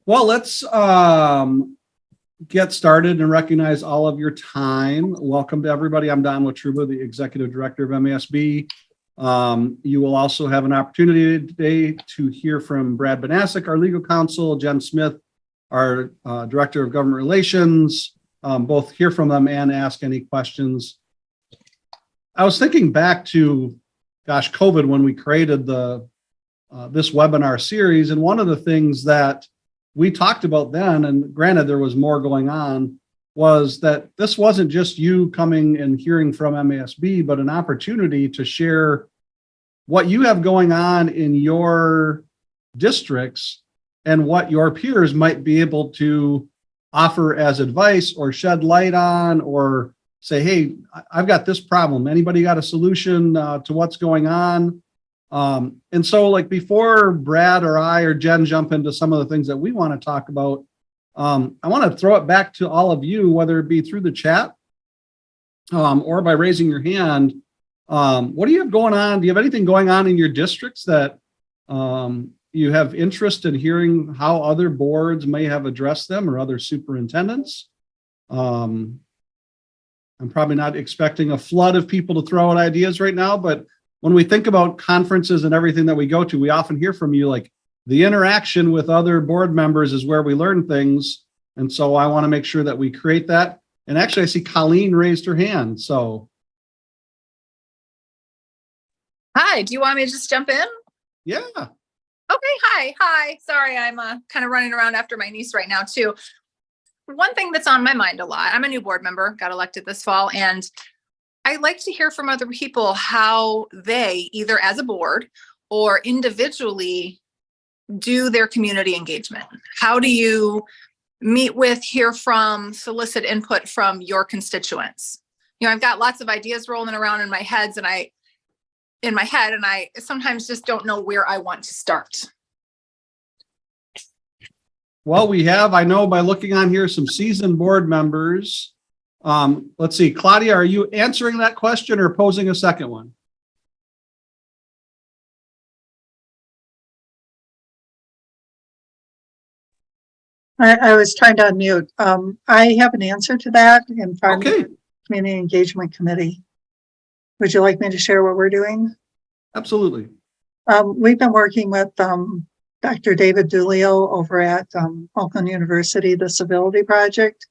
Well, let's get started and recognize all of your time. Welcome to everybody. I'm Don Latruba, the Executive Director of MASB. You will also have an opportunity today to hear from Brad Banasic, our legal counsel, Jen Smith, our Director of Government Relations, both hear from them and ask any questions. I was thinking back to, COVID, when we created this webinar series, and one of the things that we talked about then, and granted there was more going on, was that this wasn't just you coming and hearing from MASB, but an opportunity to share what you have going on in your districts and what your peers might be able to offer as advice or shed light on, or say, hey, I've got this problem. Anybody got a solution to what's going on? And so, like, before Brad or I or Jen jump into some of the things that we want to talk about, I want to throw it back to all of you, whether it be through the chat or by raising your hand. What do you have going on? Do you have anything going on in your districts that you have interest in hearing how other boards may have addressed them, or other superintendents? I'm probably not expecting a flood of people to throw out ideas right now, but when we think about conferences and everything that we go to, we often hear from you, like, the interaction with other board members is where we learn things. And so I want to make sure that we create that. And actually, I see Colleen raised her hand. So. Hi, do you want me to just jump in? Yeah. Okay, hi. Sorry, I'm kind of running around after my niece right now too. One thing that's on my mind a lot, I'm a new board member, got elected this fall, and I like to hear from other people how they, either as a board or individually, do their community engagement. How do you meet with, hear from, solicit input from your constituents? You know, I've got lots of ideas rolling around in my head, and I sometimes just don't know where I want to start. Well, we have, I know by looking on here, some seasoned board members. Let's see, Claudia, are you answering that question or posing a second one? I was trying to unmute. I have an answer to that in front of the Community Engagement Committee. Would you like me to share what we're doing? Absolutely. We've been working with Dr. David Dulio over at Oakland University, the Civility Project.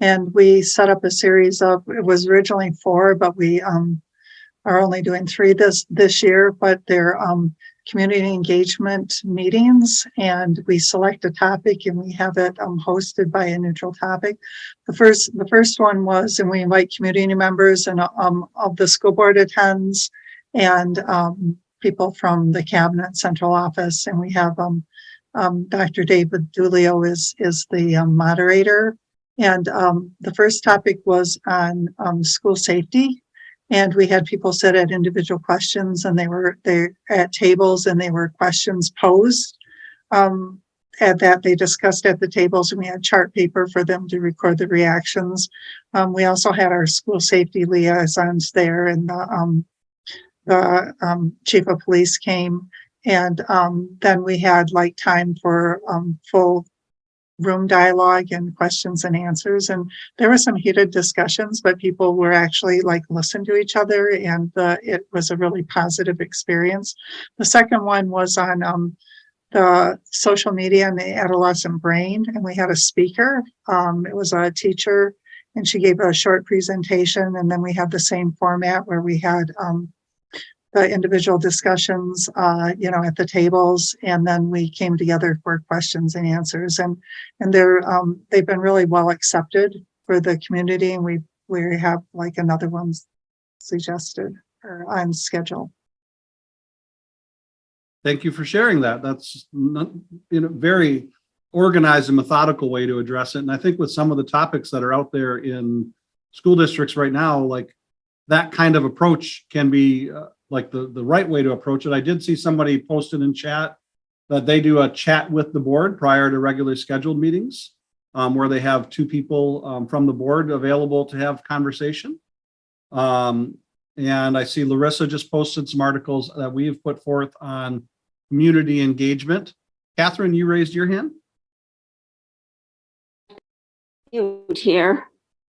And we set up a series of, it was originally 4, but we are only doing 3 this year, but they're community engagement meetings, and we select a topic and we have it hosted by a neutral topic. The first one was, and we invite community members, and of the school board attends, and people from the cabinet central office, and we have Dr. David Dulio is the moderator. And the first topic was on school safety, and we had people sit at individual questions, and they at tables, and they were questions posed at that they discussed at the tables, and we had chart paper for them to record the reactions. We also had our school safety liaisons there, and the chief of police came, and then we had like time for full room dialogue and questions and answers. And there were some heated discussions, but people were actually like listening to each other, and it was a really positive experience. The second one was on the social media and the adolescent brain, and we had a speaker. It was a teacher, and she gave a short presentation, and then we had the same format where we had the individual discussions, at the tables, and then we came together for questions and answers, and they've been really well accepted for the community, and we have like another one suggested or on schedule. Thank you for sharing that. That's very organized and methodical way to address it. And I think with some of the topics that are out there in school districts right now, like, that kind of approach can be like the right way to approach it. I did see somebody posted in chat that they do a chat with the board prior to regularly scheduled meetings, where they have 2 people from the board available to have conversation. And I see Larissa just posted some articles that we have put forth on community engagement. Catherine, you raised your hand? Here.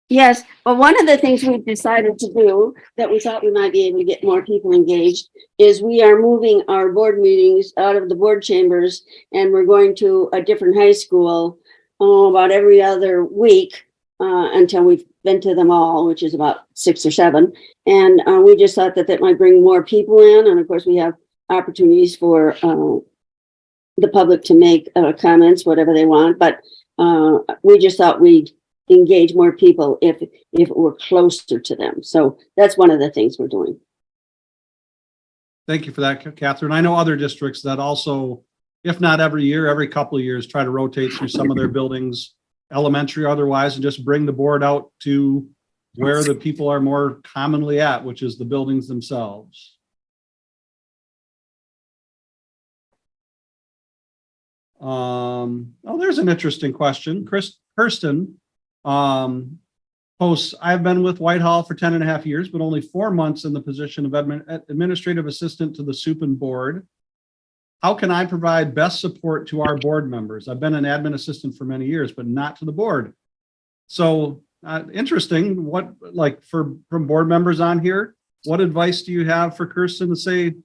Yes, well, one of the things we've decided to do that we thought we might be able to get more people engaged is we are moving our board meetings out of the board chambers, and we're going to a different high school about every other week until we've been to them all, which is about 6 or 7. And we just thought that that might bring more people in. And of course, we have opportunities for the public to make comments, whatever they want. But we just thought we'd engage more people if we're closer to them. So that's one of the things we're doing. Thank you for that, Catherine. I know other districts that also, if not every year, every couple of years, try to rotate through some of their buildings, elementary or otherwise, and just bring the board out to where the people are more commonly at, which is the buildings themselves. There's an interesting question. Kirsten posts, I've been with Whitehall for 10.5 years, but only 4 months in the position of administrative assistant to the SUPN board. How can I provide best support to our board members? I've been an admin assistant for many years, but not to the board. So interesting. What, like, from board members on here, what advice do you have for Kirsten to say,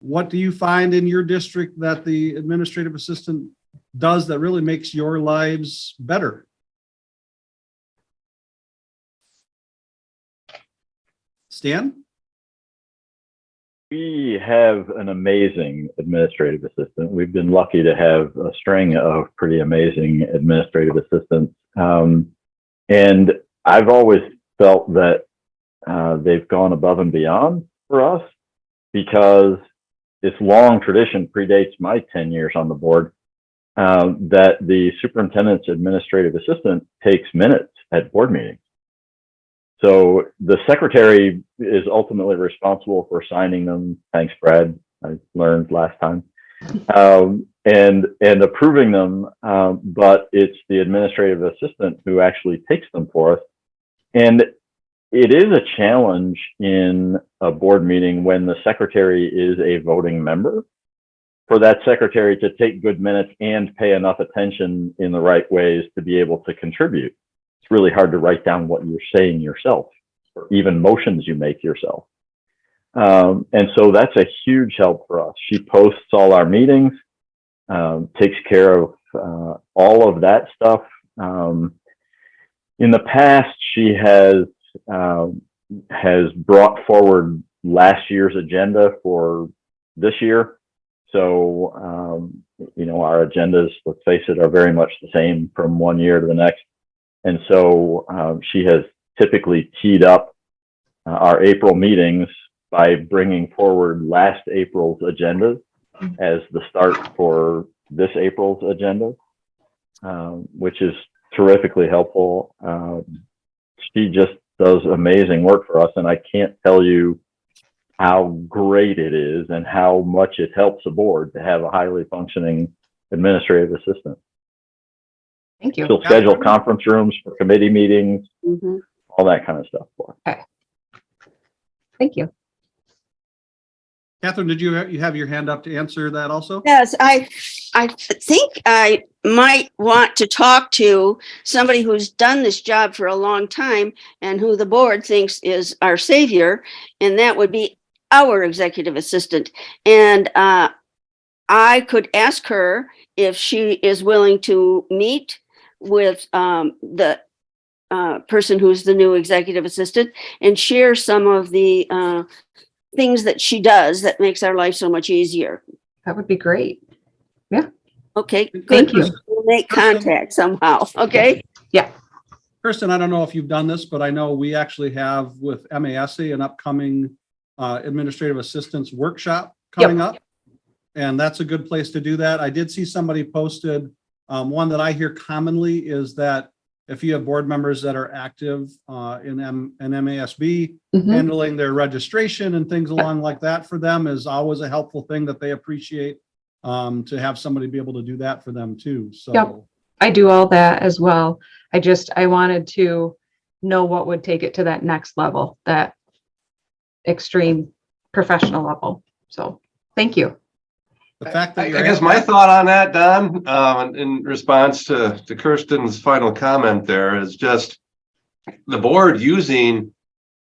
what do you find in your district that the administrative assistant does that really makes your lives better? Stan? We have an amazing administrative assistant. We've been lucky to have a string of pretty amazing administrative assistants. And I've always felt that they've gone above and beyond for us, because this long tradition predates my 10 years on the board, that the superintendent's administrative assistant takes minutes at board meetings. So the secretary is ultimately responsible for signing them. Thanks, Brad. I learned last time. And approving them, but it's the administrative assistant who actually takes them for us. And it is a challenge in a board meeting when the secretary is a voting member, for that secretary to take good minutes and pay enough attention in the right ways to be able to contribute. It's really hard to write down what you're saying yourself, or even motions you make yourself. And so that's a huge help for us. She posts all our meetings, takes care of all of that stuff. In the past, she has brought forward last year's agenda for this year. So, you know, our agendas, let's face it, are very much the same from one year to the next. And so she has typically teed up our April meetings by bringing forward last April's agendas as the start for this April's agenda, which is terrifically helpful. She just does amazing work for us, and I can't tell you how great it is and how much it helps the board to have a highly functioning administrative assistant. Thank you. She'll schedule conference rooms for committee meetings, all that kind of stuff. Okay. Thank you. Catherine, did you have your hand up to answer that also? Yes, I think I might want to talk to somebody who's done this job for a long time and who the board thinks is our savior, and that would be our executive assistant. And I could ask her if she is willing to meet with the person who's the new executive assistant and share some of the things that she does that makes our life so much easier. That would be great. Yeah. Okay, Thank you. We'll make contact somehow. Okay. Yeah. Kirsten, I don't know if you've done this, but I know we actually have with MASB an upcoming administrative assistance workshop coming up. And that's a good place to do that. I did see somebody posted, one that I hear commonly is that if you have board members that are active in MASB, handling their registration and things along like that for them is always a helpful thing that they appreciate, to have somebody be able to do that for them too. So Yep. I do all that as well. I wanted to know what would take it to that next level, that extreme professional level. So thank you. The fact that I you're guess my thought on that, Don, in response to Kirsten's final comment there is just the board using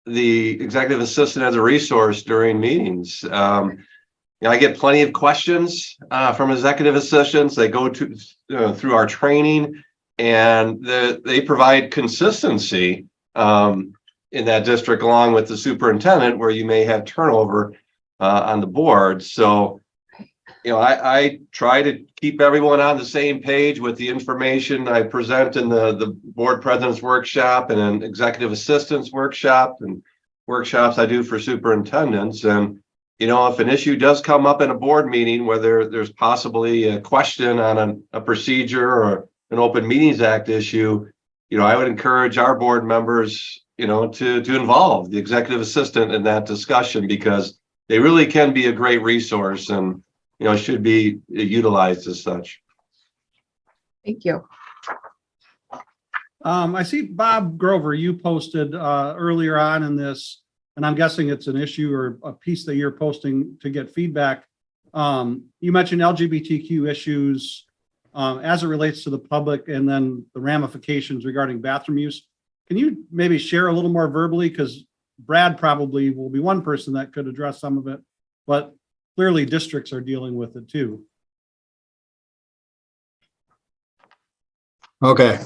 the executive assistant as a resource during meetings. I get plenty of questions from executive assistants. They go to through our training, and they provide consistency in that district, along with the superintendent, where you may have turnover on the board. So, I try to keep everyone on the same page with the information I present in the board president's workshop and an executive assistant's workshop and workshops I do for superintendents. And, if an issue does come up in a board meeting, whether there's possibly a question on a procedure or an Open Meetings Act issue, I would encourage our board members, to involve the executive assistant in that discussion, because they really can be a great resource and, should be utilized as such. Thank you. I see Bob Grover, you posted earlier on in this, and I'm guessing it's an issue or a piece that you're posting to get feedback. You mentioned LGBTQ issues as it relates to the public, and then the ramifications regarding bathroom use. Can you maybe share a little more verbally? Because Brad probably will be one person that could address some of it, but clearly districts are dealing with it too. Okay,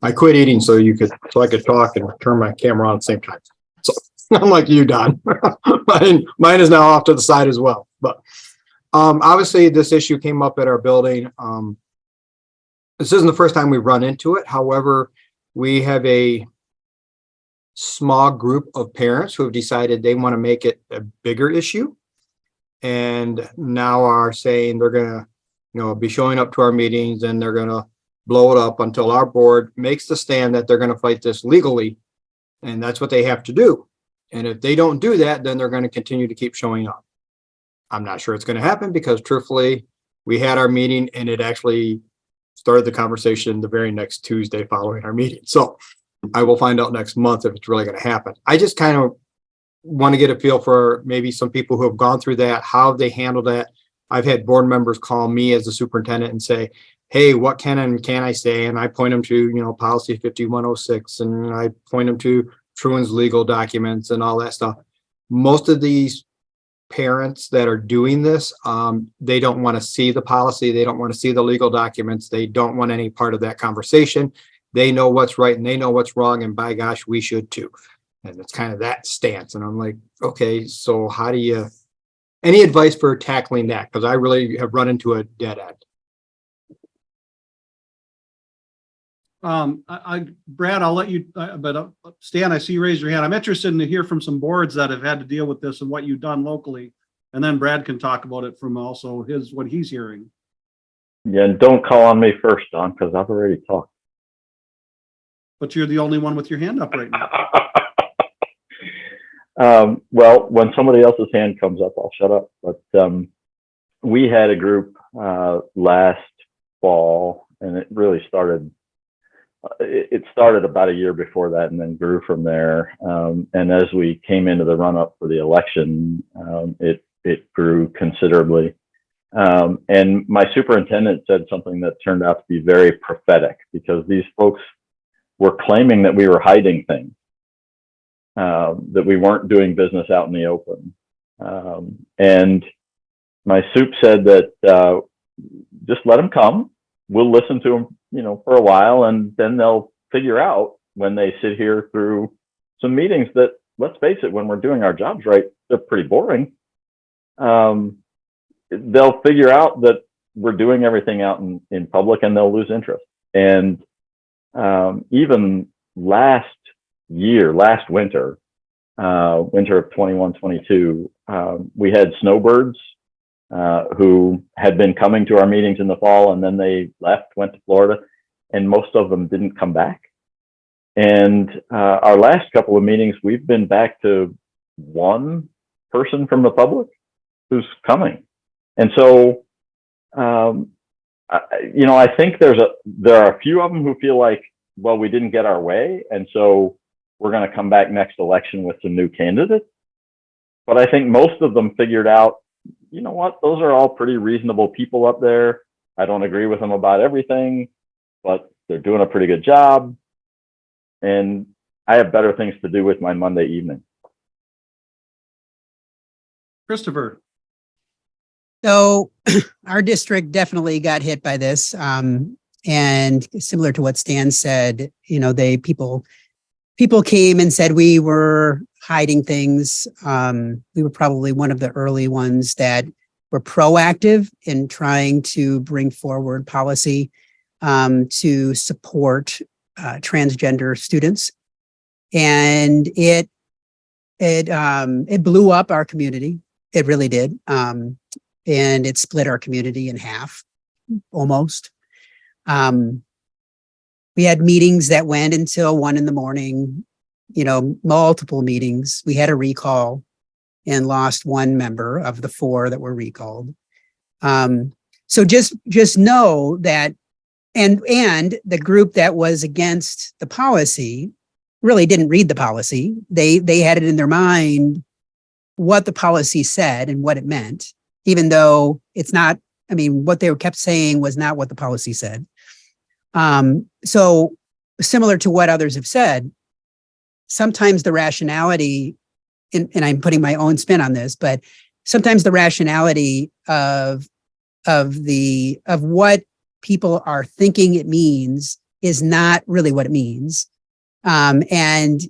I quit eating so I could talk and turn my camera on at the same time. So I'm like you, Don. Mine is now off to the side as well. But obviously, this issue came up at our building. This isn't the first time we've run into it. However, we have a small group of parents who have decided they want to make it a bigger issue, and now are saying they're gonna, be showing up to our meetings, and they're gonna blow it up until our board makes the stand that they're gonna fight this legally, and that's what they have to do. And if they don't do that, then they're gonna continue to keep showing up. I'm not sure it's gonna happen, because truthfully, we had our meeting and it actually started the conversation the very next Tuesday following our meeting. So I will find out next month if it's really going to happen. I just kind of want to get a feel for maybe some people who have gone through that, how they handle that. I've had board members call me as the superintendent and say, hey, what can and can't I say? And I point them to, policy 5106, and I point them to Truan's legal documents and all that stuff. Most of these parents that are doing this, they don't want to see the policy. They don't want to see the legal documents. They don't want any part of that conversation. They know what's right and they know what's wrong, and by gosh, we should too. And it's kind of that stance. And I'm like, okay, so any advice for tackling that? Because I really have run into a dead end. Brad, I'll let you, but Stan, I see you raise your hand. I'm interested in to hear from some boards that have had to deal with this and what you've done locally. And then Brad can talk about it from also what he's hearing. Yeah, and don't call on me first, Don, because I've already talked. But you're the only one with your hand up right now. Well, when somebody else's hand comes up, I'll shut up. But we had a group last fall, and it really started. It started about a year before that, and then grew from there. And as we came into the run-up for the election, it grew considerably. And my superintendent said something that turned out to be very prophetic, because these folks were claiming that we were hiding things, that we weren't doing business out in the open. And my soup said that just let them come. We'll listen to them, for a while, and then they'll figure out when they sit here through some meetings that, let's face it, when we're doing our jobs right, they're pretty boring. They'll figure out that we're doing everything out in public, and they'll lose interest. And even last winter, winter of 21-22, we had snowbirds who had been coming to our meetings in the fall, and then they went to Florida, and most of them didn't come back. And our last couple of meetings, we've been back to one person from the public who's coming. And so, I think there are a few of them who feel like, well, we didn't get our way, and so we're going to come back next election with some new candidates. But I think most of them figured out, you know what? Those are all pretty reasonable people up there. I don't agree with them about everything, but they're doing a pretty good job. And I have better things to do with my Monday evening. Christopher. So our district definitely got hit by this. And similar to what Stan said, you know, people came and said we were hiding things. We were probably one of the early ones that were proactive in trying to bring forward policy to support transgender students. And it blew up our community. It really did. And it split our community in half, almost. We had meetings that went until 1 a.m, you know, multiple meetings. We had a recall and lost one member of the 4 that were recalled. So just know that, and the group that was against the policy really didn't read the policy. They had it in their mind what the policy said and what it meant, even though it's not, I mean, what they kept saying was not what the policy said. So similar to what others have said, sometimes the rationality, and I'm putting my own spin on this, but sometimes the rationality of what people are thinking it means is not really what it means. And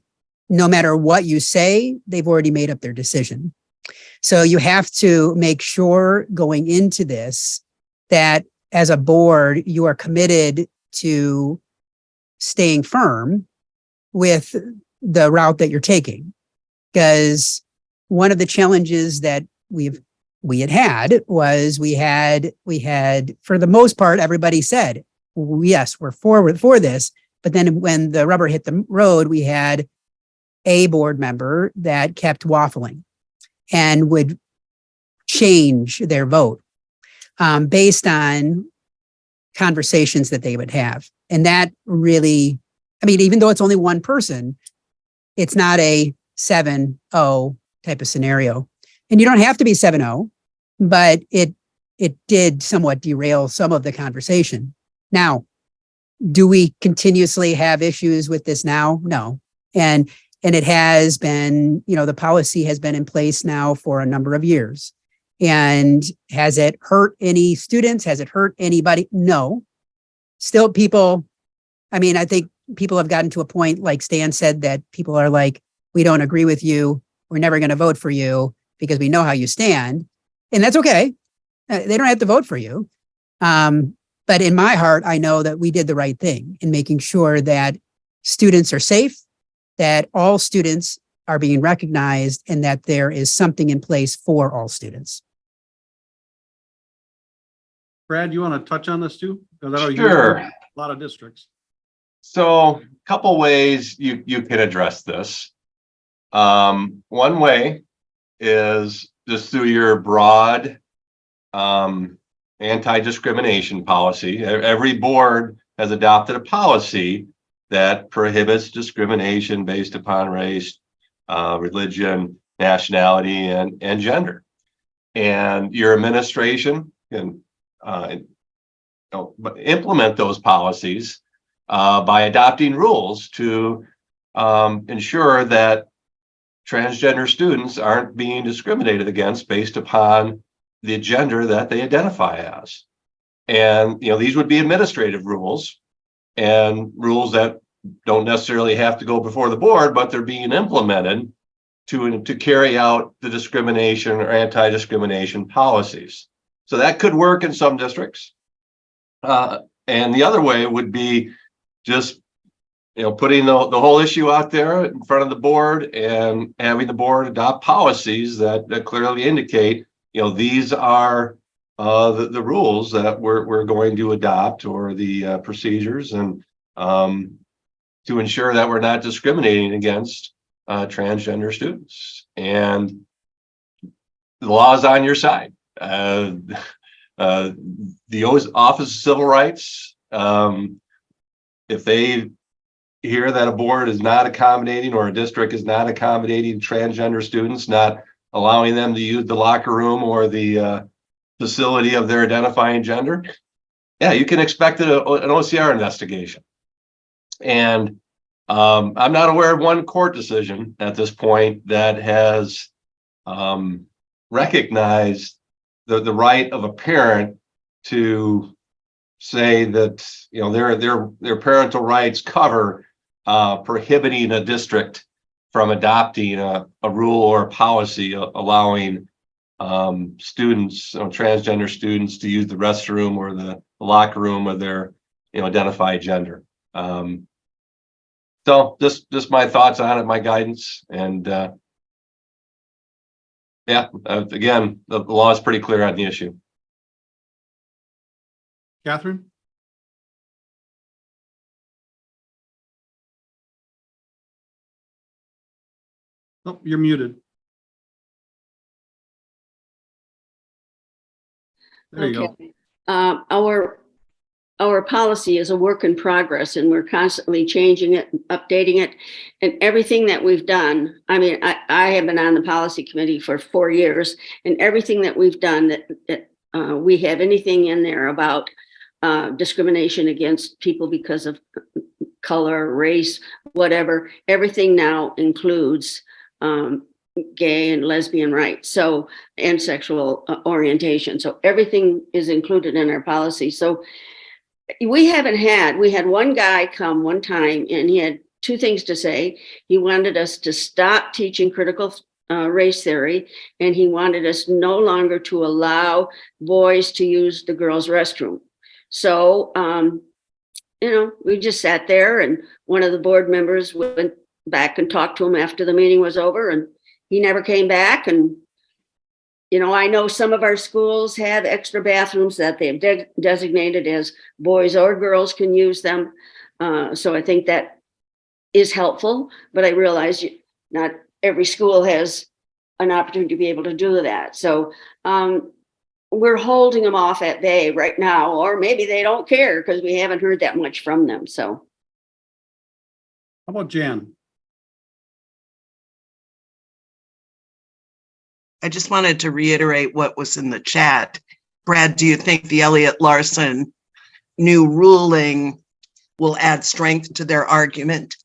no matter what you say, they've already made up their decision. So you have to make sure going into this that as a board, you are committed to staying firm with the route that you're taking. Because one of the challenges that we had was we had for the most part, everybody said, yes, we're forward for this. But then when the rubber hit the road, we had a board member that kept waffling and would change their vote based on conversations that they would have. And that really, I mean, even though it's only one person, it's not a 7-0 type of scenario. And you don't have to be 7-0, but it did somewhat derail some of the conversation. Now, do we continuously have issues with this now? No. And it has been, you know, the policy has been in place now for a number of years. And has it hurt any students? Has it hurt anybody? No. Still people, I mean, I think people have gotten to a point, like Stan said, that people are like, we don't agree with you. We're never going to vote for you because we know how you stand. And that's okay. They don't have to vote for you. But in my heart, I know that we did the right thing in making sure that students are safe, that all students are being recognized, and that there is something in place for all students. Brad, you want to touch on this too? Because I know you Sure. a lot of districts. So a couple ways you can address this. One way is just through your broad anti-discrimination policy. Every board has adopted a policy that prohibits discrimination based upon race, religion, nationality, and gender. And your administration can implement those policies by adopting rules to ensure that transgender students aren't being discriminated against based upon the gender that they identify as. And, you know, these would be administrative rules and rules that don't necessarily have to go before the board, but they're being implemented to carry out the discrimination or anti-discrimination policies. So that could work in some districts. And the other way would be just, you know, putting the whole issue out there in front of the board and having the board adopt policies that clearly indicate, you know, these are the rules that we're going to adopt, or the procedures, and to ensure that we're not discriminating against transgender students. And the law is on your side. The Office of Civil Rights, if they hear that a board is not accommodating, or a district is not accommodating transgender students, not allowing them to use the locker room or the facility of their identifying gender, yeah, you can expect an OCR investigation. And I'm not aware of one court decision at this point that has recognized the right of a parent to say that, you know, their parental rights cover prohibiting a district from adopting a rule or a policy allowing students, transgender students, to use the restroom or the locker room of their, identified gender. So just my thoughts on it, my guidance, and again, the law is pretty clear on the issue. Catherine? Oh, you're muted. There you go. Our policy is a work in progress, and we're constantly changing it, updating it, and everything that we've done. I mean, I have been on the policy committee for 4 years, and everything that we've done that we have anything in there about discrimination against people because of color, race, whatever, everything now includes gay and lesbian rights, so, and sexual orientation. So everything is included in our policy. So we had one guy come one time, and he had 2 things to say. He wanted us to stop teaching critical race theory, and he wanted us no longer to allow boys to use the girls' restroom. So, we just sat there, and one of the board members went back and talked to him after the meeting was over, and he never came back. And I know some of our schools have extra bathrooms that they've designated as boys or girls can use them. So I think that is helpful, but I realize not every school has an opportunity to be able to do that. So we're holding them off at bay right now, or maybe they don't care because we haven't heard that much from them. So. How about Jan? I just wanted to reiterate what was in the chat. Brad, do you think the Elliott Larson new ruling will add strength to their argument?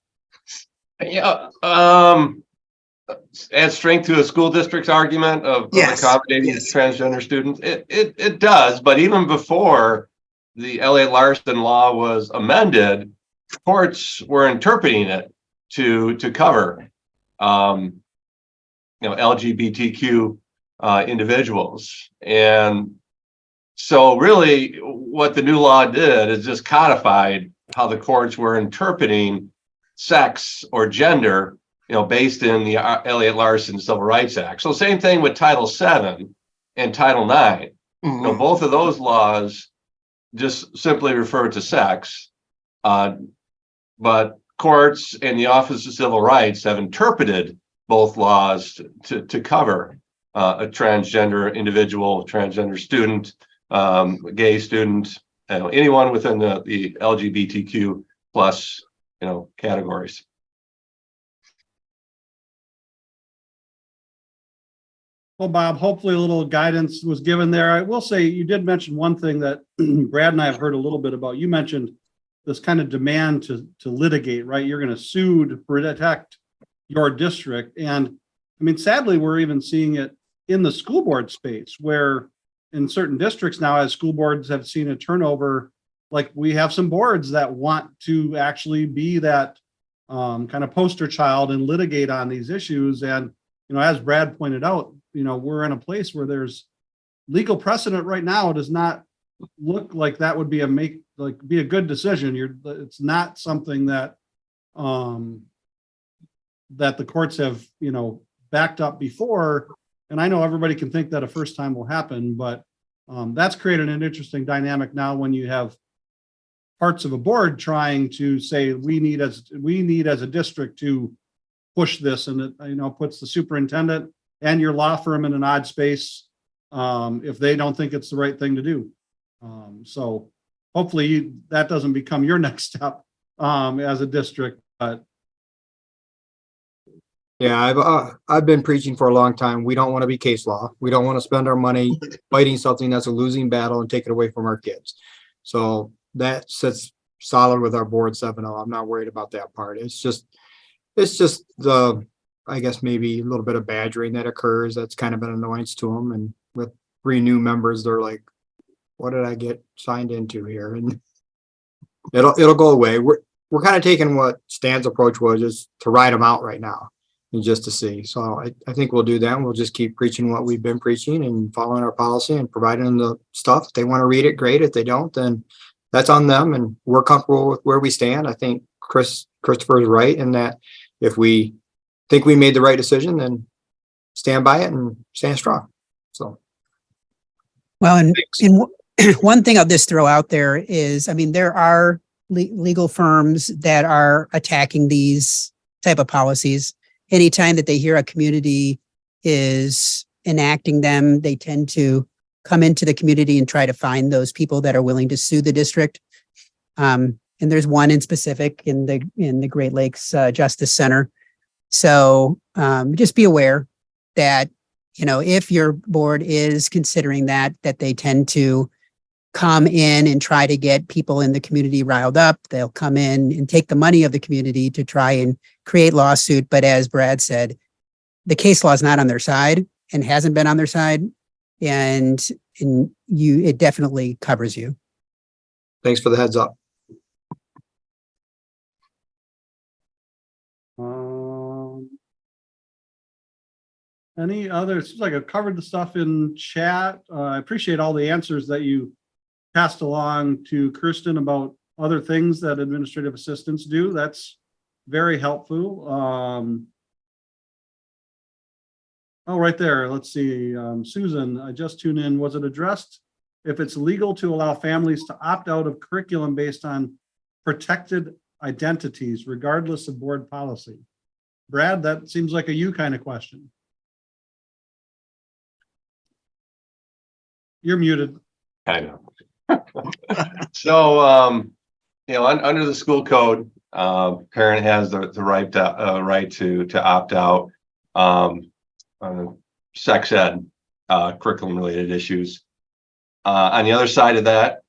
Yeah, add strength to a school district's argument of accommodating transgender students. It does, but even before the Elliott Larson law was amended, courts were interpreting it to cover LGBTQ individuals. And so really what the new law did is just codified how the courts were interpreting sex or gender, based in the Elliott Larson Civil Rights Act. So same thing with Title VII and Title IX. Mm-hmm. Both of those laws just simply refer to sex, but courts and the Office of Civil Rights have interpreted both laws to cover a transgender individual, transgender student, gay student, anyone within the LGBTQ plus, categories. Well, Bob, hopefully a little guidance was given there. I will say you did mention one thing that Brad and I have heard a little bit about. You mentioned this kind of demand to litigate, right? You're going to sue to protect your district. And I mean, sadly, we're even seeing it in the school board space where in certain districts now, as school boards have seen a turnover, like we have some boards that want to actually be that kind of poster child and litigate on these issues. And, as Brad pointed out, we're in a place where there's legal precedent right now. It does not look like that would be be a good decision. It's not something that that the courts have, backed up before. And I know everybody can think that a first time will happen, but that's created an interesting dynamic now when you have parts of a board trying to say we need as a district to push this, and it puts the superintendent and your law firm in an odd space if they don't think it's the right thing to do. So hopefully that doesn't become your next step as a district, but Yeah, I've been preaching for a long time. We don't want to be case law. We don't want to spend our money fighting something that's a losing battle and take it away from our kids. So that sits solid with our board 7-0. I'm not worried about that part. It's just the, I guess maybe a little bit of badgering that occurs. That's kind of an annoyance to them. And with 3 new members, they're like, what did I get signed into here? And it'll go away. We're kind of taking what Stan's approach was, is to ride them out right now and just to see. So I think we'll do that. And we'll just keep preaching what we've been preaching and following our policy and providing them the stuff. If they want to read it, great. If they don't, then that's on them. And we're comfortable with where we stand. I think Christopher is right in that if we think we made the right decision, then stand by it and stand strong. So. Well, and one thing I'll just throw out there is, I mean, there are legal firms that are attacking these type of policies. Anytime that they hear a community is enacting them, they tend to come into the community and try to find those people that are willing to sue the district. And there's one in specific in the Great Lakes Justice Center. So just be aware that, you know, if your board is considering that they tend to come in and try to get people in the community riled up. They'll come in and take the money of the community to try and create lawsuit. But as Brad said, the case law is not on their side and hasn't been on their side. And it definitely covers you. Thanks for the heads up. Any other, it seems like I've covered the stuff in chat. I appreciate all the answers that you passed along to Kirsten about other things that administrative assistants do. That's very helpful. Oh, right there. Let's see. Susan, I just tuned in. Was it addressed if it's legal to allow families to opt out of curriculum based on protected identities, regardless of board policy? Brad, that seems like a you kind of question. You're muted. I know. So, you know, under the school code, parent has the right to opt out sex ed curriculum related issues. On the other side of that,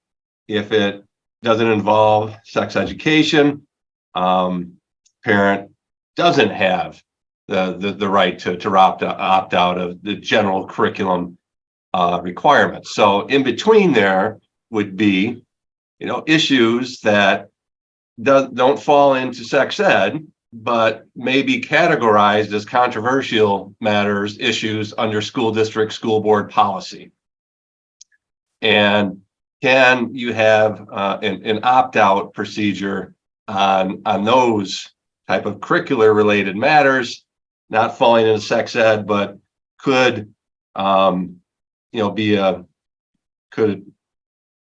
if it doesn't involve sex education, parent doesn't have the right to opt out of the general curriculum requirements. So in between there would be, you know, issues that don't fall into sex ed, but may be categorized as controversial matters, issues under school district, school board policy. And can you have an opt-out procedure on those type of curricular related matters, not falling into sex ed, but could you know, could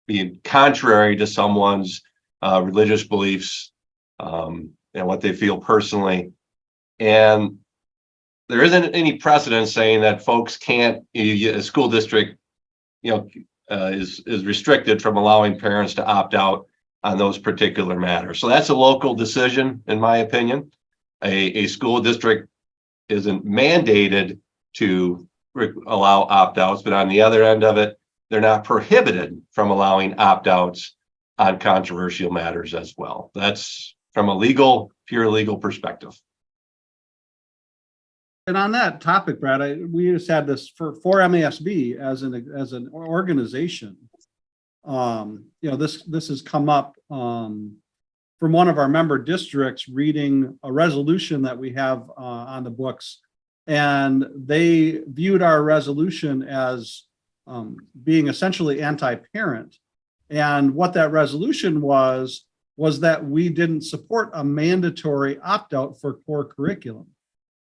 be contrary to someone's religious beliefs and what they feel personally. And there isn't any precedent saying that folks can't, a school district, you know, is restricted from allowing parents to opt out on those particular matters. So that's a local decision, in my opinion. A school district isn't mandated to allow opt-outs, but on the other end of it, they're not prohibited from allowing opt-outs on controversial matters as well. That's from a pure legal perspective. And on that topic, Brad, we just had this for MASB as an organization. You know, this has come up from one of our member districts reading a resolution that we have on the books. And they viewed our resolution as being essentially anti-parent. And what that resolution was that we didn't support a mandatory opt-out for core curriculum.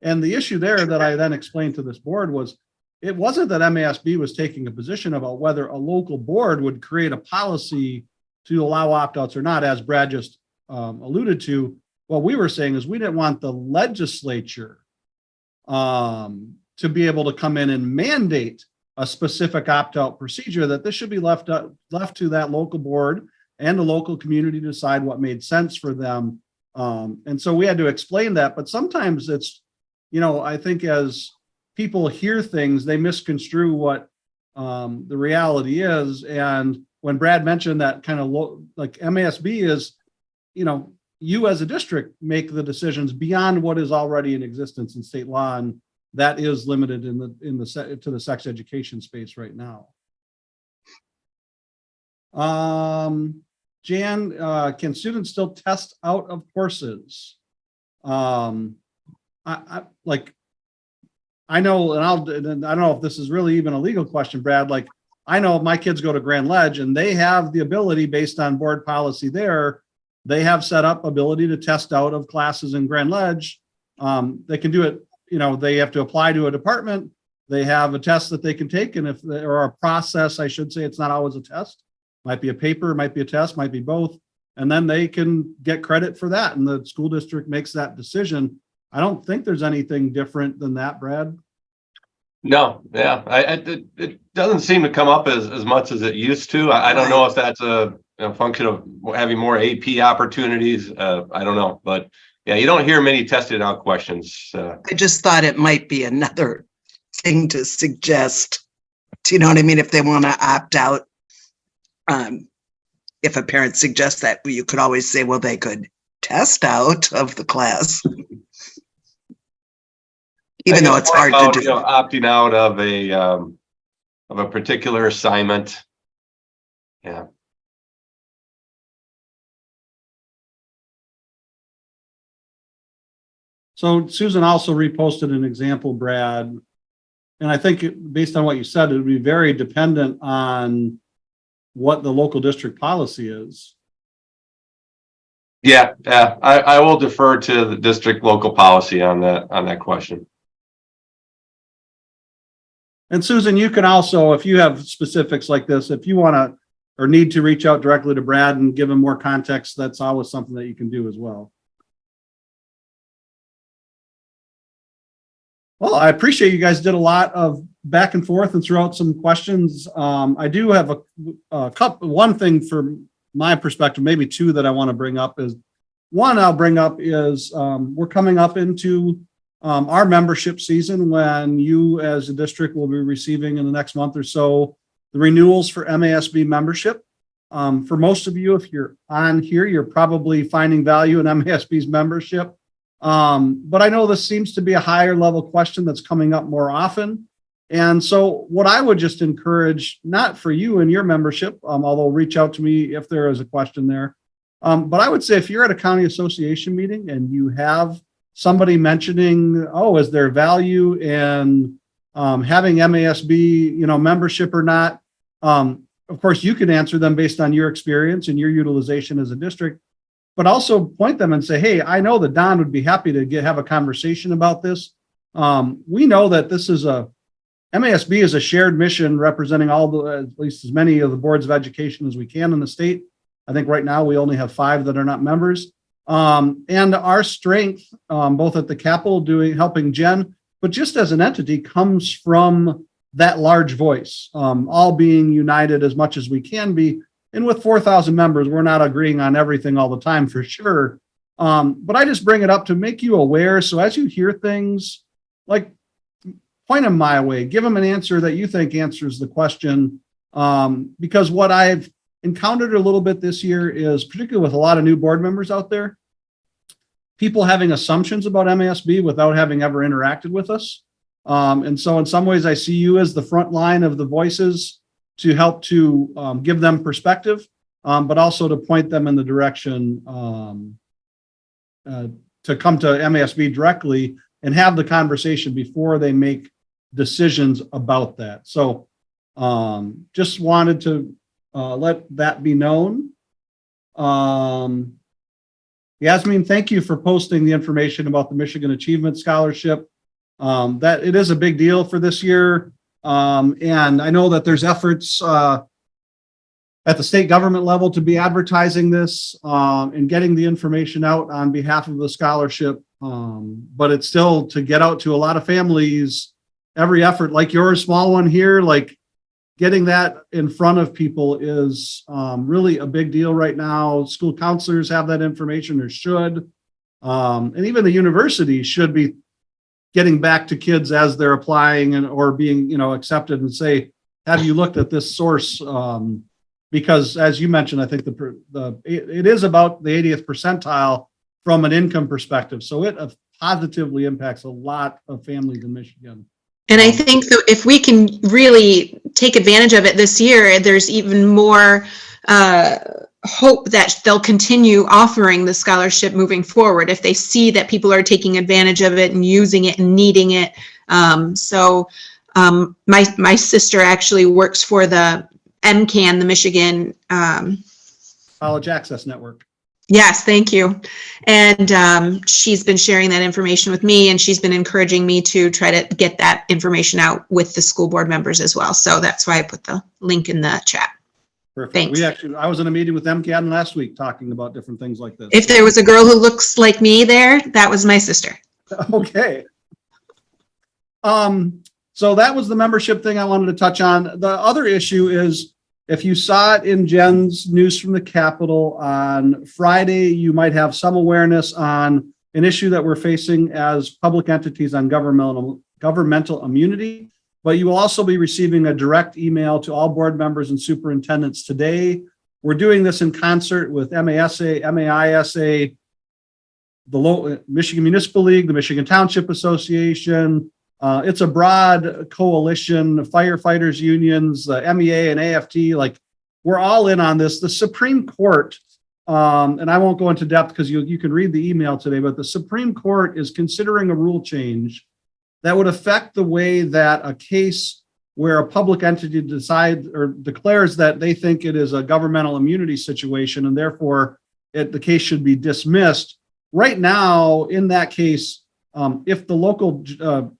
And the issue there that I then explained to this board was, it wasn't that MASB was taking a position about whether a local board would create a policy to allow opt-outs or not. As Brad just alluded to, what we were saying is we didn't want the legislature to be able to come in and mandate a specific opt-out procedure, that this should be left to that local board and the local community to decide what made sense for them. And so we had to explain that, but sometimes it's I think as people hear things, they misconstrue what the reality is. And when Brad mentioned that kind of like MASB is, you as a district make the decisions beyond what is already in existence in state law, and that is limited to the sex education space right now. Jan, can students still test out of courses? I know, and I don't know if this is really even a legal question, Brad. Like, I know my kids go to Grand Ledge and they have the ability, based on board policy there, they have set up ability to test out of classes in Grand Ledge. They can do it, they have to apply to a department. They have a test that they can take. And if there are a process, I should say, it's not always a test. Might be a paper, might be a test, might be both. And then they can get credit for that. And the school district makes that decision. I don't think there's anything different than that, Brad. No, yeah, it doesn't seem to come up as much as it used to. I don't know if that's a function of having more AP opportunities. I don't know, but yeah, you don't hear many tested out questions. I just thought it might be another thing to suggest. Do you know what I mean? If they want to opt out, if a parent suggests that, you could always say, well, they could test out of the class. Even though it's hard to do. Opting out of a particular assignment. Yeah. So Susan also reposted an example, Brad. And I think based on what you said, it would be very dependent on what the local district policy is. Yeah. I will defer to the district local policy on that question. And Susan, you can also, if you have specifics like this, if you want to or need to reach out directly to Brad and give him more context, that's always something that you can do as well. Well, I appreciate you guys did a lot of back and forth and threw out some questions. I do have one thing from my perspective, maybe two that I want to bring up is, one I'll bring up is we're coming up into our membership season when you as a district will be receiving in the next month or so the renewals for MASB membership. For most of you, if you're on here, you're probably finding value in MASB's membership. But I know this seems to be a higher level question that's coming up more often. And so what I would just encourage, not for you and your membership, although reach out to me if there is a question there. But I would say if you're at a county association meeting and you have somebody mentioning, oh, is there value in having MASB, membership or not? Of course, you can answer them based on your experience and your utilization as a district, but also point them and say, hey, I know that Don would be happy to have a conversation about this. We know that MASB is a shared mission representing at least as many of the boards of education as we can in the state. I think right now we only have 5 that are not members. And our strength, both at the Capitol helping Jen, but just as an entity, comes from that large voice, all being united as much as we can be. And with 4,000 members, we're not agreeing on everything all the time for sure. But I just bring it up to make you aware. So as you hear things, like point them my way, give them an answer that you think answers the question. Because what I've encountered a little bit this year is, particularly with a lot of new board members out there, people having assumptions about MASB without having ever interacted with us. And so in some ways, I see you as the front line of the voices to help to give them perspective, but also to point them in the direction to come to MASB directly and have the conversation before they make decisions about that. So just wanted to let that be known. Yasmin, thank you for posting the information about the Michigan Achievement Scholarship. That it is a big deal for this year. And I know that there's efforts at the state government level to be advertising this and getting the information out on behalf of the scholarship. But it's still to get out to a lot of families, every effort like yours, small one here, like getting that in front of people is really a big deal right now. School counselors have that information or should. And even the university should be getting back to kids as they're applying and or being, accepted and say, have you looked at this source? Because as you mentioned, I think it is about the 80th percentile from an income perspective. So it positively impacts a lot of families in Michigan. And I think that if we can really take advantage of it this year, there's even more hope that they'll continue offering the scholarship moving forward if they see that people are taking advantage of it and using it and needing it. My sister actually works for the MCAN, the Michigan College Access Network. Yes, thank you. And she's been sharing that information with me, and she's been encouraging me to try to get that information out with the school board members as well. So that's why I put the link in the chat. Perfect. Thanks. I was in a meeting with MCAD last week talking about different things like this. If there was a girl who looks like me there, that was my sister. Okay. So that was the membership thing I wanted to touch on. The other issue is, if you saw it in Jen's News from the Capitol on Friday, you might have some awareness on an issue that we're facing as public entities on governmental immunity. But you will also be receiving a direct email to all board members and superintendents today. We're doing this in concert with MASA, MAISA, the Michigan Municipal League, the Michigan Township Association. It's a broad coalition of firefighters unions, the MEA and AFT. Like, we're all in on this. The Supreme Court, and I won't go into depth because you can read the email today, but the Supreme Court is considering a rule change that would affect the way that a case where a public entity decides or declares that they think it is a governmental immunity situation and therefore the case should be dismissed. Right now, in that case, if the local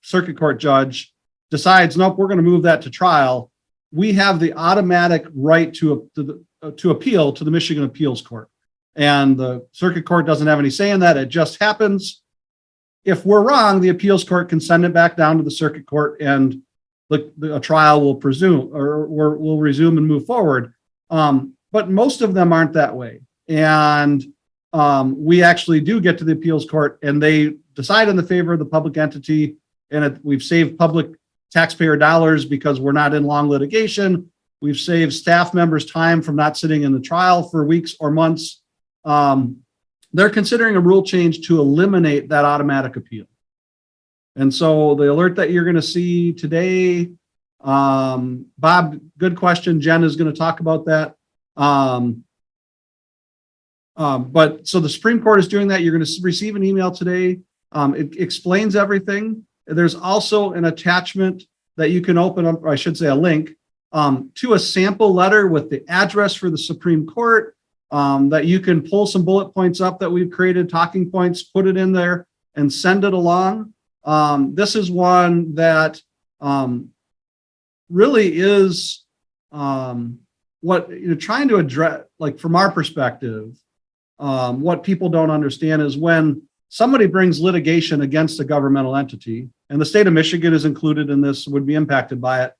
circuit court judge decides, nope, we're going to move that to trial, we have the automatic right to appeal to the Michigan Appeals Court. And the circuit court doesn't have any say in that. It just happens. If we're wrong, the appeals court can send it back down to the circuit court and a trial will will resume and move forward. But most of them aren't that way. And we actually do get to the appeals court and they decide in the favor of the public entity. And we've saved public taxpayer dollars because we're not in long litigation. We've saved staff members time from not sitting in the trial for weeks or months. They're considering a rule change to eliminate that automatic appeal. And so the alert that you're going to see today, Bob, good question. Jen is going to talk about that. But so the Supreme Court is doing that. You're going to receive an email today. It explains everything. There's also an attachment that you can open up, or I should say a link, to a sample letter with the address for the Supreme Court, that you can pull some bullet points up that we've created, talking points, put it in there and send it along. This is one that really is what you're trying to address, like from our perspective. What people don't understand is when somebody brings litigation against a governmental entity, and the state of Michigan is included in this, would be impacted by it.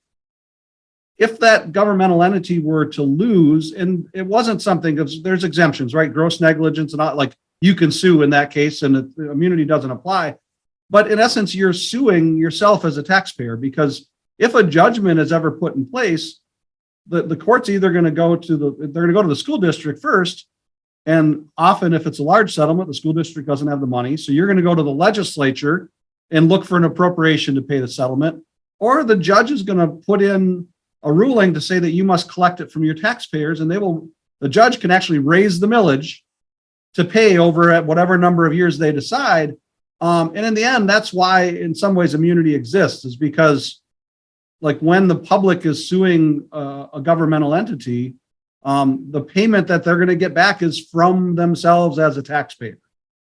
If that governmental entity were to lose, and it wasn't something, because there's exemptions, right? Gross negligence and not like you can sue in that case and the immunity doesn't apply. But in essence, you're suing yourself as a taxpayer, because if a judgment is ever put in place, the court's either going to go to the school district first. And often if it's a large settlement, the school district doesn't have the money. So you're going to go to the legislature and look for an appropriation to pay the settlement, or the judge is going to put in a ruling to say that you must collect it from your taxpayers, and the judge can actually raise the millage to pay over at whatever number of years they decide. And in the end, that's why in some ways immunity exists, is because like when the public is suing a governmental entity, the payment that they're going to get back is from themselves as a taxpayer.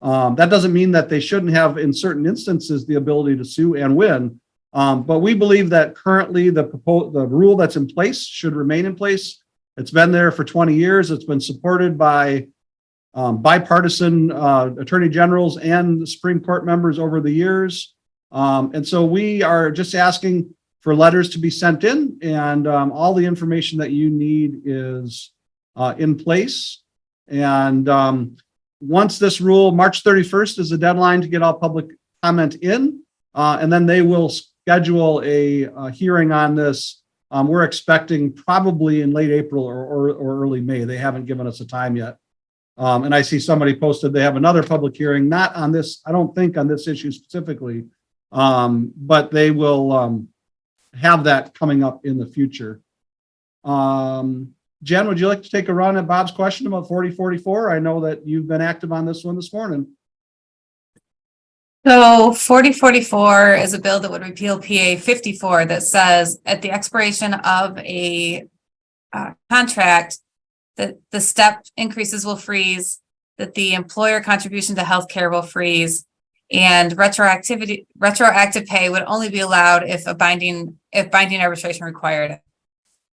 That doesn't mean that they shouldn't have, in certain instances, the ability to sue and win. But we believe that currently the rule that's in place should remain in place. It's been there for 20 years. It's been supported by bipartisan attorney generals and Supreme Court members over the years. And so we are just asking for letters to be sent in, and all the information that you need is in place. And once this rule, March 31st is the deadline to get all public comment in. And then they will schedule a hearing on this. We're expecting probably in late April or early May. They haven't given us a time yet. And I see somebody posted they have another public hearing, not on this, I don't think on this issue specifically, but they will have that coming up in the future. Jen, would you like to take a run at Bob's question about 4044? I know that you've been active on this one this morning. So 4044 is a bill that would repeal PA 54 that says at the expiration of a contract that the step increases will freeze, that the employer contribution to healthcare will freeze, and retroactive pay would only be allowed if binding arbitration required it.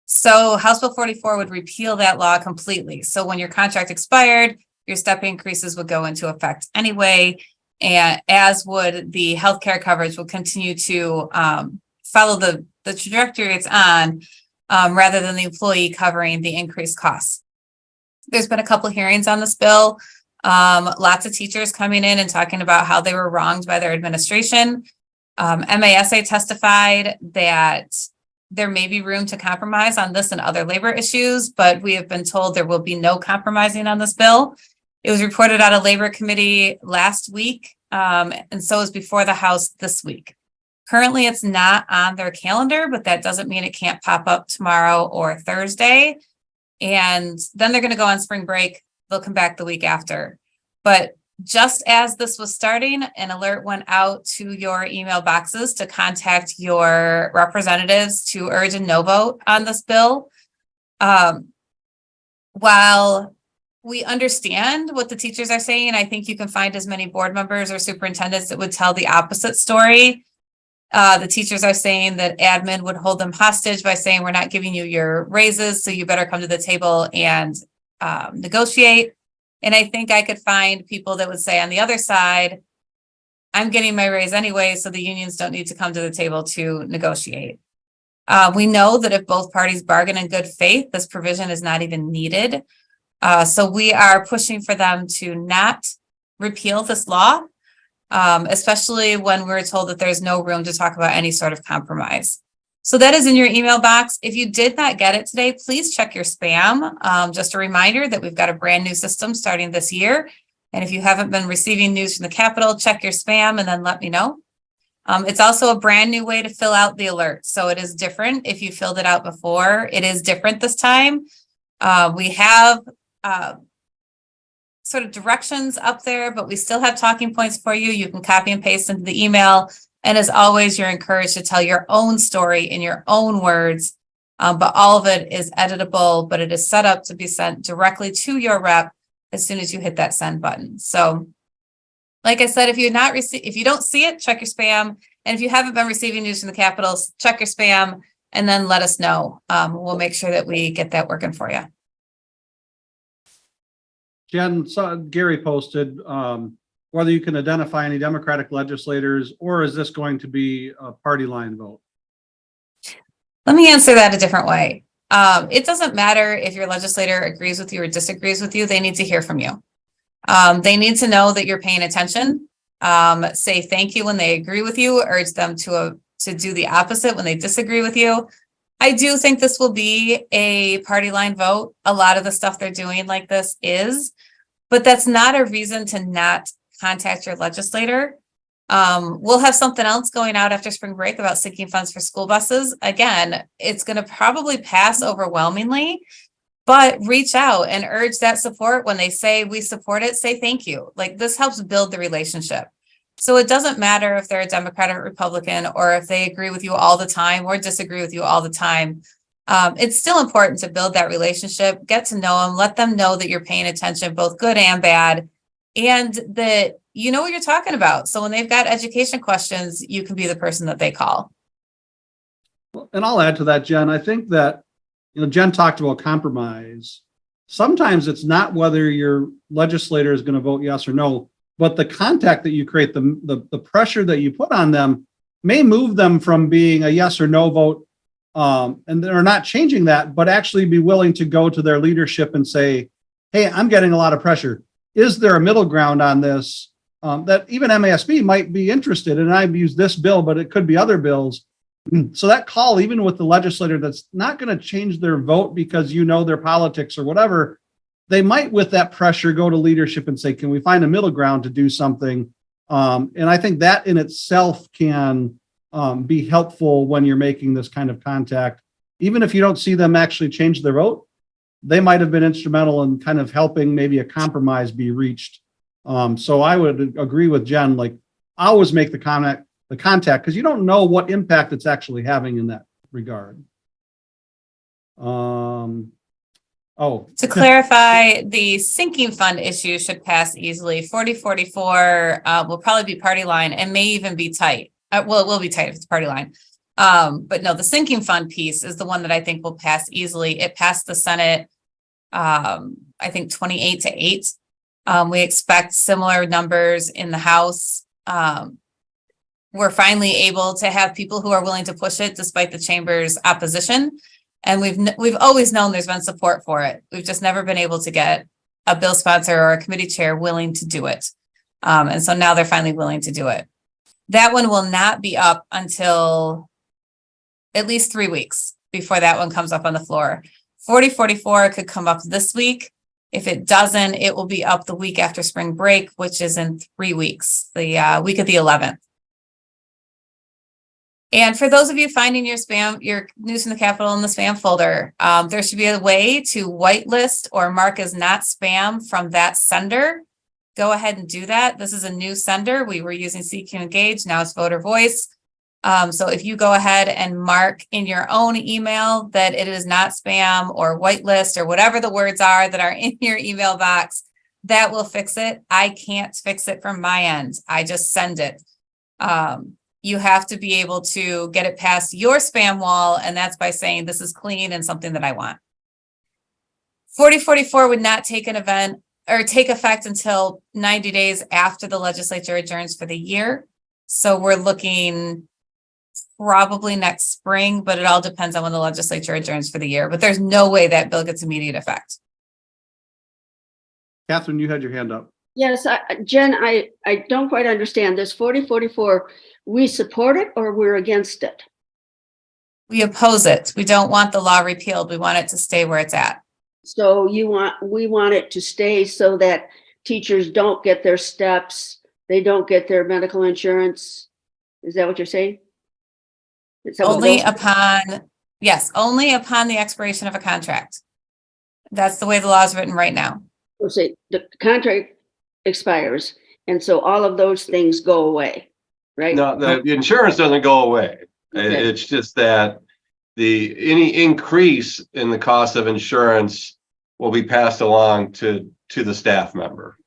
So House Bill 44 would repeal that law completely. So when your contract expired, your step increases would go into effect anyway, and as would the healthcare coverage will continue to follow the trajectory it's on, rather than the employee covering the increased costs. There's been a couple hearings on this bill. Lots of teachers coming in and talking about how they were wronged by their administration. MASA testified that there may be room to compromise on this and other labor issues, but we have been told there will be no compromising on this bill. It was reported out of Labor Committee last week, and so is before the House this week. Currently, it's not on their calendar, but that doesn't mean it can't pop up tomorrow or Thursday. And then they're going to go on spring break. They'll come back the week after. But just as this was starting, an alert went out to your email boxes to contact your representatives to urge a no vote on this bill. While we understand what the teachers are saying, I think you can find as many board members or superintendents that would tell the opposite story. The teachers are saying that admin would hold them hostage by saying, we're not giving you your raises, so you better come to the table and negotiate. And I think I could find people that would say on the other side, I'm getting my raise anyway, so the unions don't need to come to the table to negotiate. We know that if both parties bargain in good faith, this provision is not even needed. So we are pushing for them to not repeal this law, especially when we're told that there's no room to talk about any sort of compromise. So that is in your email box. If you did not get it today, please check your spam. Just a reminder that we've got a brand new system starting this year. And if you haven't been receiving news from the Capitol, check your spam and then let me know. It's also a brand new way to fill out the alert. So it is different. If you filled it out before, it is different this time. We have sort of directions up there, but we still have talking points for you. You can copy and paste into the email. And as always, you're encouraged to tell your own story in your own words. But all of it is editable, but it is set up to be sent directly to your rep as soon as you hit that send button. So like I said, if you don't see it, check your spam. And if you haven't been receiving news from the Capitol, check your spam and then let us know. We'll make sure that we get that working for you. Jen, Gary posted whether you can identify any Democratic legislators, or is this going to be a party line vote? Let me answer that a different way. It doesn't matter if your legislator agrees with you or disagrees with you. They need to hear from you. They need to know that you're paying attention. Say thank you when they agree with you. Urge them to do the opposite when they disagree with you. I do think this will be a party line vote. A lot of the stuff they're doing like this is, but that's not a reason to not contact your legislator. We'll have something else going out after spring break about sinking funds for school buses. Again, it's going to probably pass overwhelmingly, but reach out and urge that support. When they say we support it, say thank you. Like, this helps build the relationship. So it doesn't matter if they're a Democrat or Republican, or if they agree with you all the time or disagree with you all the time. It's still important to build that relationship, get to know them, let them know that you're paying attention, both good and bad, and that you know what you're talking about. So when they've got education questions, you can be the person that they call. And I'll add to that, Jen. I think that, Jen talked about compromise. Sometimes it's not whether your legislator is going to vote yes or no, but the contact that you create, the pressure that you put on them may move them from being a yes or no vote, and they're not changing that, but actually be willing to go to their leadership and say, hey, I'm getting a lot of pressure. Is there a middle ground on this? that even MASB might be interested, and I've used this bill, but it could be other bills. So that call, even with the legislator, that's not going to change their vote because you know their politics or whatever, they might, with that pressure, go to leadership and say, can we find a middle ground to do something? And I think that in itself can be helpful when you're making this kind of contact. Even if you don't see them actually change their vote, they might have been instrumental in kind of helping maybe a compromise be reached. So I would agree with Jen, like always make the contact, because you don't know what impact it's actually having in that regard. To clarify, the sinking fund issue should pass easily. 4044 will probably be party line and may even be tight. Well, it will be tight if it's party line. But no, the sinking fund piece is the one that I think will pass easily. It passed the Senate, I think 28-8. We expect similar numbers in the House. We're finally able to have people who are willing to push it despite the chamber's opposition. And we've always known there's been support for it. We've just never been able to get a bill sponsor or a committee chair willing to do it. And so now they're finally willing to do it. That one will not be up until at least 3 weeks before that one comes up on the floor. 4044 could come up this week. If it doesn't, it will be up the week after spring break, which is in 3 weeks, the week of the 11th. And for those of you finding your spam, your news from the Capitol in the spam folder, there should be a way to whitelist or mark as not spam from that sender. Go ahead and do that. This is a new sender. We were using CQ Engage. Now it's Voter Voice. So if you go ahead and mark in your own email that it is not spam or whitelist or whatever the words are that are in your email box, that will fix it. I can't fix it from my end. I just send it. You have to be able to get it past your spam wall, and that's by saying this is clean and something that I want. 4044 would not take effect until 90 days after the legislature adjourns for the year. So we're looking probably next spring, but it all depends on when the legislature adjourns for the year. But there's no way that bill gets immediate effect. Catherine, you had your hand up. Yes, Jen, I don't quite understand this. 4044, we support it or we're against it? We oppose it. We don't want the law repealed. We want it to stay where it's at. So we want it to stay so that teachers don't get their steps, they don't get their medical insurance. Is that what you're saying? Only upon the expiration of a contract. That's the way the law is written right now. So say the contract expires, and so all of those things go away, right? No, the insurance doesn't go away. Okay. It's just that any increase in the cost of insurance will be passed along to the staff member.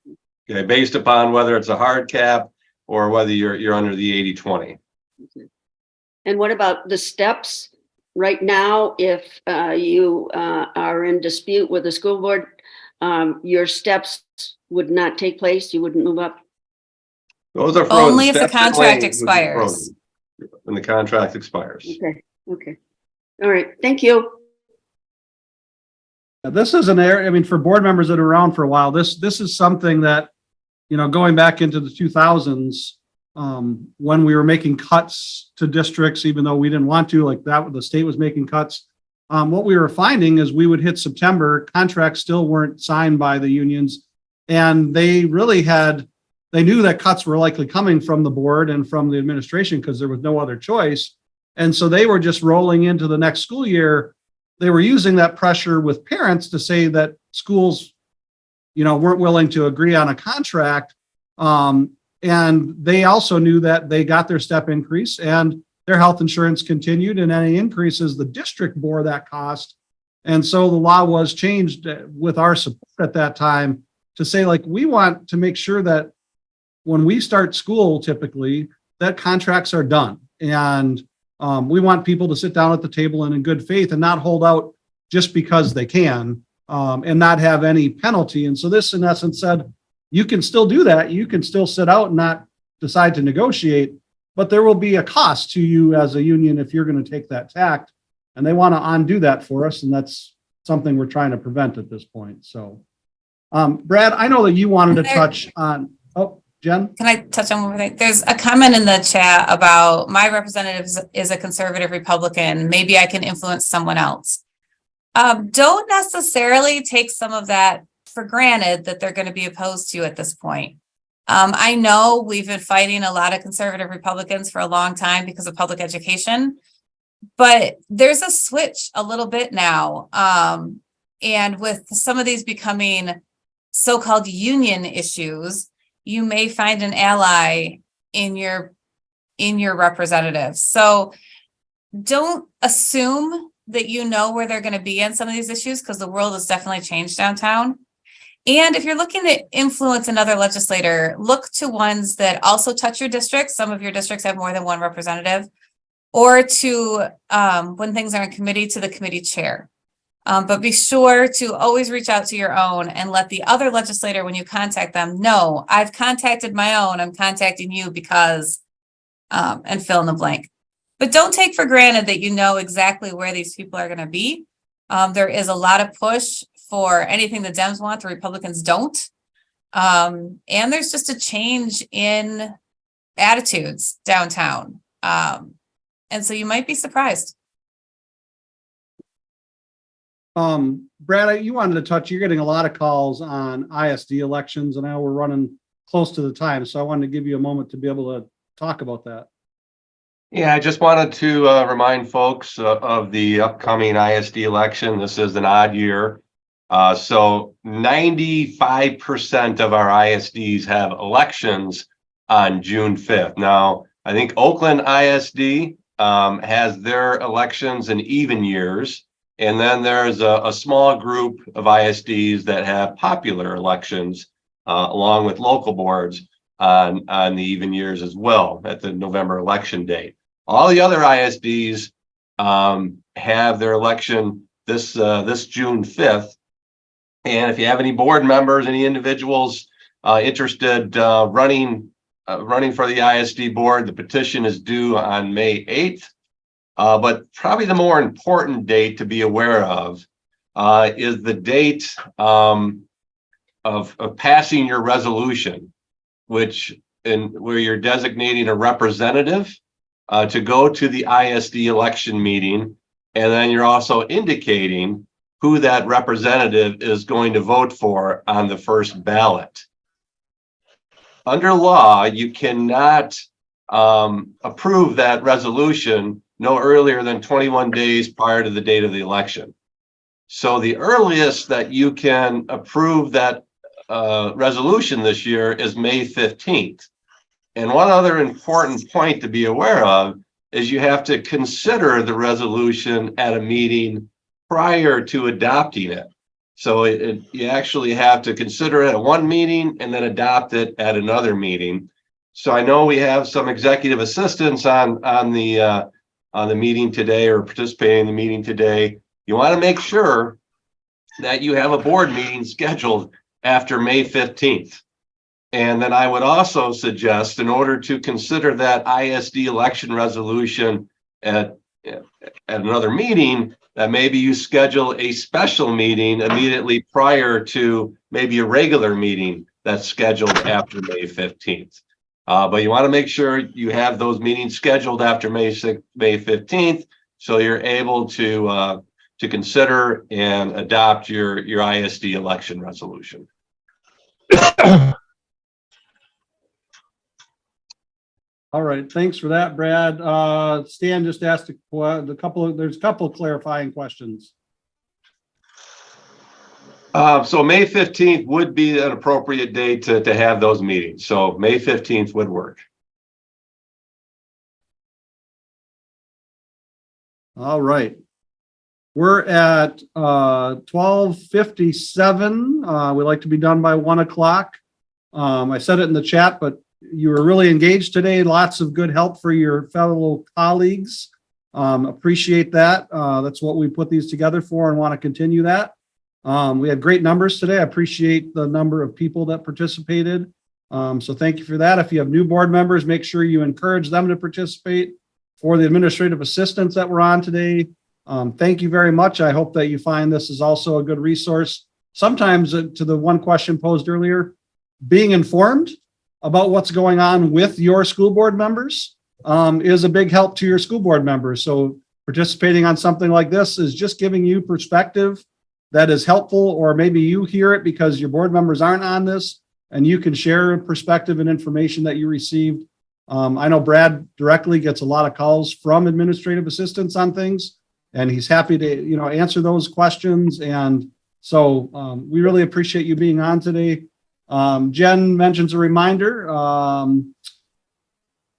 Okay, based upon whether it's a hard cap or whether you're under the 80-20. Okay. And what about the steps? Right now, if you are in dispute with the school board, your steps would not take place. You wouldn't move up. Those are frozen. Only if the Steps and contract lanes would be expires. frozen when the contract expires. Okay. All right. Thank you. This is an area, I mean, for board members that are around for a while, this is something that, going back into the 2000s, when we were making cuts to districts, even though we didn't want to, like that, the state was making cuts. What we were finding is we would hit September, contracts still weren't signed by the unions. And they knew that cuts were likely coming from the board and from the administration because there was no other choice. And so they were just rolling into the next school year. They were using that pressure with parents to say that schools, weren't willing to agree on a contract. And they also knew that they got their step increase and their health insurance continued, and any increases, the district bore that cost. And so the law was changed with our support at that time to say, like, we want to make sure that when we start school, typically, that contracts are done. And we want people to sit down at the table and in good faith and not hold out just because they can, and not have any penalty. And so this, in essence, said, you can still do that. You can still sit out and not decide to negotiate, but there will be a cost to you as a union if you're going to take that tact. And they want to undo that for us. And that's something we're trying to prevent at this point. So, Brad, I know that you wanted to touch on, Jen? Can I touch on one more thing? There's a comment in the chat about my representative is a conservative Republican. Maybe I can influence someone else. Don't necessarily take some of that for granted that they're going to be opposed to you at this point. I know we've been fighting a lot of conservative Republicans for a long time because of public education, but there's a switch a little bit now. And with some of these becoming so-called union issues, you may find an ally in your representative. So don't assume that you know where they're going to be on some of these issues, because the world has definitely changed downtown. And if you're looking to influence another legislator, look to ones that also touch your district. Some of your districts have more than one representative, or to, when things are in committee, to the committee chair. But be sure to always reach out to your own and let the other legislator, when you contact them, know I've contacted my own, I'm contacting you because, and fill in the blank. But don't take for granted that you know exactly where these people are going to be. There is a lot of push for anything the Dems want, the Republicans don't. And there's just a change in attitudes downtown. And so you might be surprised. Brad, you wanted to touch, you're getting a lot of calls on ISD elections, and now we're running close to the time. So I wanted to give you a moment to be able to talk about that. Yeah, I just wanted to remind folks of the upcoming ISD election. This is an odd year. So 95% of our ISDs have elections on June 5th. Now, I think Oakland ISD has their elections in even years. And then there's a small group of ISDs that have popular elections along with local boards on the even years as well at the November election date. All the other ISDs have their election this June 5th. And if you have any board members, any individuals interested running for the ISD board, the petition is due on May 8th. But probably the more important date to be aware of is the date of passing your resolution, where you're designating a representative to go to the ISD election meeting, and then you're also indicating who that representative is going to vote for on the first ballot. Under law, you cannot approve that resolution no earlier than 21 days prior to the date of the election. So the earliest that you can approve that resolution this year is May 15th. And one other important point to be aware of is you have to consider the resolution at a meeting prior to adopting it. So you actually have to consider it at one meeting and then adopt it at another meeting. So I know we have some executive assistants on the meeting today, or participating in the meeting today. You want to make sure that you have a board meeting scheduled after May 15th. And then I would also suggest, in order to consider that ISD election resolution at another meeting, that maybe you schedule a special meeting immediately prior to maybe a regular meeting that's scheduled after May 15th. But you want to make sure you have those meetings scheduled after May 15th, so you're able to consider and adopt your ISD election resolution. All right, thanks for that, Brad. Stan just asked there's a couple of clarifying questions. So May 15th would be an appropriate date to have those meetings. So May 15th would work. All right. We're at 12:57. We like to be done by 1 o'clock. I said it in the chat, but you were really engaged today. Lots of good help for your fellow colleagues. Appreciate that. That's what we put these together for, and want to continue that. We had great numbers today. I appreciate the number of people that participated. So thank you for that. If you have new board members, make sure you encourage them to participate. For the administrative assistants that were on today, thank you very much. I hope that you find this is also a good resource. Sometimes, to the one question posed earlier, being informed about what's going on with your school board members is a big help to your school board members. So participating on something like this is just giving you perspective that is helpful, or maybe you hear it because your board members aren't on this and you can share perspective and information that you received. I know Brad directly gets a lot of calls from administrative assistants on things, and he's happy to, answer those questions. And so we really appreciate you being on today. Jen mentions a reminder.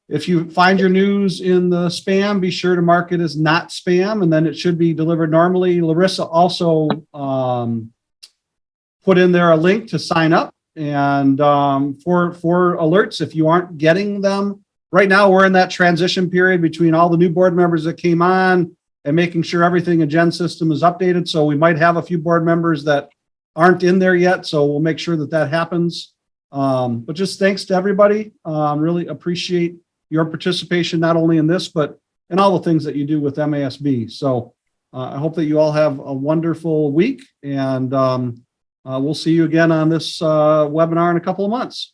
If you find your news in the spam, be sure to mark it as not spam, and then it should be delivered normally. Larissa also put in there a link to sign up and for alerts if you aren't getting them. Right now, we're in that transition period between all the new board members that came on and making sure everything in Jen's system is updated. So we might have a few board members that aren't in there yet. So we'll make sure that that happens. But just thanks to everybody. Really appreciate your participation, not only in this, but in all the things that you do with MASB. So I hope that you all have a wonderful week, and we'll see you again on this webinar in a couple of months.